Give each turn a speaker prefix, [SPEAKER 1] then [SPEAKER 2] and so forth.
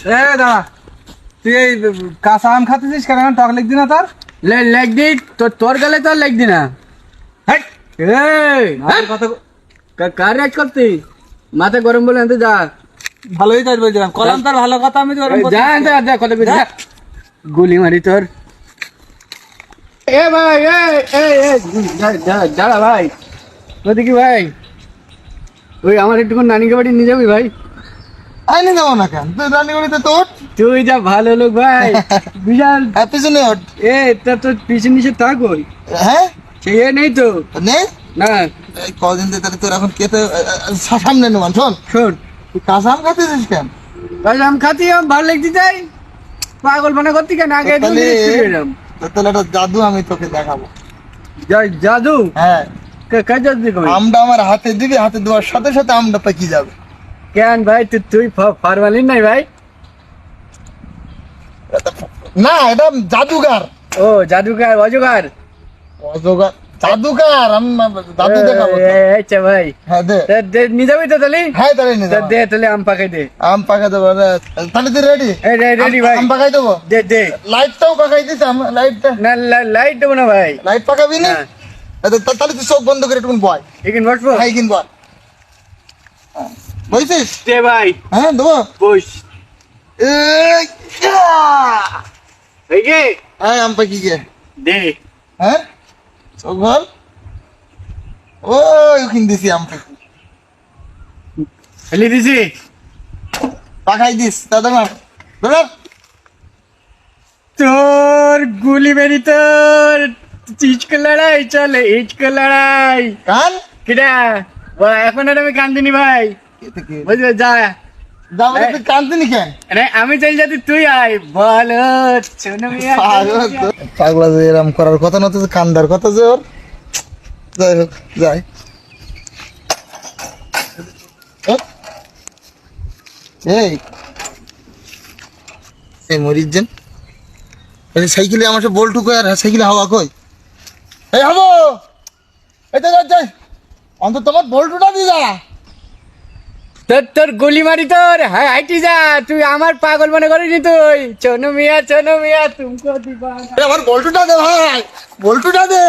[SPEAKER 1] এ দাঁড়া, তুই এই কাঁচা আম খাতেছিস কেন? টক লিখবি না তোর?
[SPEAKER 2] লেগ দি তোর গেলে তো লেগ দি না।
[SPEAKER 1] হেই,
[SPEAKER 2] কার রাজ করতি? মাথা গরম বলে আনতে যা।
[SPEAKER 1] ভালোই তাই বলছিলাম, কলাম তার ভালো কথা আমি
[SPEAKER 2] যা আনতে যা, কথা বলি যা। গুলি মারি তোর। এ ভাই দাঁড়া ভাই, ওদিকে ভাই, ওই আমার একটু নানিকে বাড়ি নিয়ে যাবি ভাই?
[SPEAKER 1] আইনে যাবো না কেন? তুই রানীগড়িতে তোর
[SPEAKER 2] তুই যা ভালো লোক ভাই, বিশাল।
[SPEAKER 1] পিছনে ওঠ।
[SPEAKER 2] তোর পিছন নিচে থাক ওই।
[SPEAKER 1] হ্যাঁ,
[SPEAKER 2] সে নেই তো
[SPEAKER 1] নে
[SPEAKER 2] না।
[SPEAKER 1] এই কদিন দিয়ে তাহলে তোর এখন কেটে সামনে নেওয়ান। শোন,
[SPEAKER 2] শোন,
[SPEAKER 1] তুই কাঁচা আম খাতেছিস কেন?
[SPEAKER 2] ভাই আম খাতি, আম ভালো লাগতে চাই, পাগল মনে করতি কেন? আগে
[SPEAKER 1] তাহলে তাহলে একটা জাদু আমি তোকে দেখাবো।
[SPEAKER 2] জাদু?
[SPEAKER 1] হ্যাঁ,
[SPEAKER 2] কাজ জাদু কই?
[SPEAKER 1] আমটা আমার হাতে দিবি, হাতে দেওয়ার সাথে সাথে আমটা পেকে যাবে।
[SPEAKER 2] কেন ভাই, তুই ফারমালিন নাই ভাই?
[SPEAKER 1] না, এটা জাদুগার।
[SPEAKER 2] ও জাদুকার, অজগার।
[SPEAKER 1] অজগর জাদুগার, আমি জাদু দেখাবো তোকে।
[SPEAKER 2] আচ্ছা ভাই,
[SPEAKER 1] হ্যাঁ দে।
[SPEAKER 2] নিয়ে যাবি তো তাহলে?
[SPEAKER 1] হ্যাঁ তাহলে নে
[SPEAKER 2] দে তাহলে আম পাকাই দে।
[SPEAKER 1] আম পাকা দেবো। তাহলে তুই রেডি?
[SPEAKER 2] রেডি ভাই।
[SPEAKER 1] আম পাকাই দেবো।
[SPEAKER 2] দে।
[SPEAKER 1] লাইটটাও পাকাই দিস, লাইটটা।
[SPEAKER 2] না লাইট দেবো না ভাই।
[SPEAKER 1] লাইট পাকাবি না?
[SPEAKER 2] না।
[SPEAKER 1] তাহলে তুই চোখ বন্ধ করে একটু বয়।
[SPEAKER 2] এখানে বসবো?
[SPEAKER 1] হাই কিন বয়। বইছিস?
[SPEAKER 2] দে ভাই,
[SPEAKER 1] হ্যাঁ দেবো।
[SPEAKER 2] বস।
[SPEAKER 1] এই,
[SPEAKER 2] এই গে
[SPEAKER 1] হ্যাঁ আম পাকি গে।
[SPEAKER 2] দে।
[SPEAKER 1] হ্যাঁ চোখ বল। ওই ওখানে দিছি আম পাকি।
[SPEAKER 2] ফেলে দিছি।
[SPEAKER 1] পাকাই দিস দাদা না দাদা।
[SPEAKER 2] তোর গুলি বেরি, তোর ইচকে লড়াই চলে, ইচকে লড়াই।
[SPEAKER 1] কান
[SPEAKER 2] কিরা এখন আর আমি কান্দিনি ভাই, বুঝলি? যা
[SPEAKER 1] যাবো তুই কানতিনি কেন?
[SPEAKER 2] আমি চাই যাতে তুই আয়। বলো শোনো মিয়া,
[SPEAKER 1] পাগলা যে এরম করার কথা না, তো কান্দার কথা যে ওর। যাই হোক যাই। এই এই মরিচ যেন সাইকেলে আমার সব বল ঠুকো, আর সাইকেলে হাওয়া কই? এই হাবো, এই তো যাই অন্তত তোমার বল্টুটা দিয়ে যা।
[SPEAKER 2] তোর গুলি মারি তোর। হ্যাঁ হাইটি যা, তুই আমার পাগল মনে করিনি তুই? চনো মিয়া তুমকো দিবা।
[SPEAKER 1] আমার বল্টুটা দে ভাই, বল্টুটা দে।